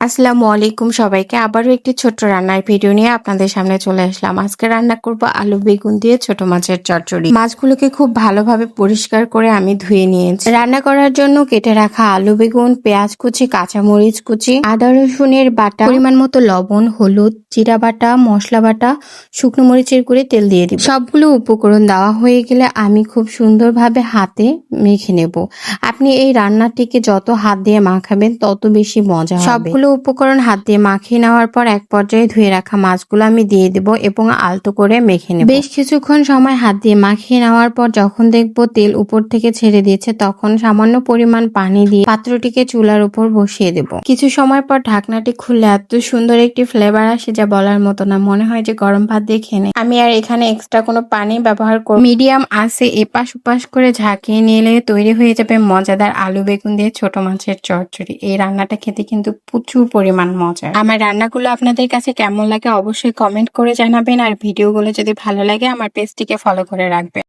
আসসালামু আলাইকুম সবাইকে। আবারও একটি ছোট্ট রান্নার ভিডিও নিয়ে আপনাদের সামনে চলে আসলাম। আজকে রান্না করব আলু বেগুন দিয়ে ছোট মাছের চচ্চড়ি। মাছগুলোকে খুব ভালোভাবে পরিষ্কার করে আমি ধুয়ে নিয়েছি। রান্না করার জন্য কেটে রাখা আলু বেগুন, পেঁয়াজ কুচি, কাঁচামরিচ কুচি, আদা রসুনের বাটা, পরিমাণ মতো লবণ, হলুদ, জিরা বাটা, মশলা বাটা, শুকনো মরিচের গুঁড়ি, তেল দিয়ে দিব। সবগুলো উপকরণ দেওয়া হয়ে গেলে আমি খুব সুন্দরভাবে হাতে মেখে নেব। আপনি এই রান্নাটিকে যত হাত দিয়ে মাখাবেন তত বেশি মজা হবে। সবগুলো উপকরণ হাত দিয়ে মাখিয়ে নেওয়ার পর এক পর্যায়ে ধুয়ে রাখা মাছগুলো আমি দিয়ে দেব এবং আলতো করে মেখে নেব। বেশ কিছুক্ষণ সময় হাত দিয়ে মাখিয়ে নেওয়ার পর যখন দেখব তেল উপর থেকে ছেড়ে দিয়েছে তখন সামান্য পরিমাণ পানি দিয়ে পাত্রটিকে চুলার উপর বসিয়ে দেব। কিছু সময় পর ঢাকনাটি খুললে এত সুন্দর একটি ফ্লেভার আসে যা বলার মতো না। মনে হয় যে গরম ভাত দিয়ে খেয়ে নেই। আমি আর এখানে এক্সট্রা কোনো পানি ব্যবহার করব। মিডিয়াম আঁচে এপাশ ওপাশ করে ঝাঁকিয়ে নিলে তৈরি হয়ে যাবে মজাদার আলু বেগুন দিয়ে ছোট মাছের চচ্চড়ি। এই রান্নাটা খেতে কিন্তু প্রচুর পরিমাণ মজা। আমার রান্নাগুলো আপনাদের কাছে কেমন লাগে অবশ্যই কমেন্ট করে জানাবেন, আর ভিডিওগুলো যদি ভালো লাগে আমার পেজটিকে ফলো করে রাখবেন।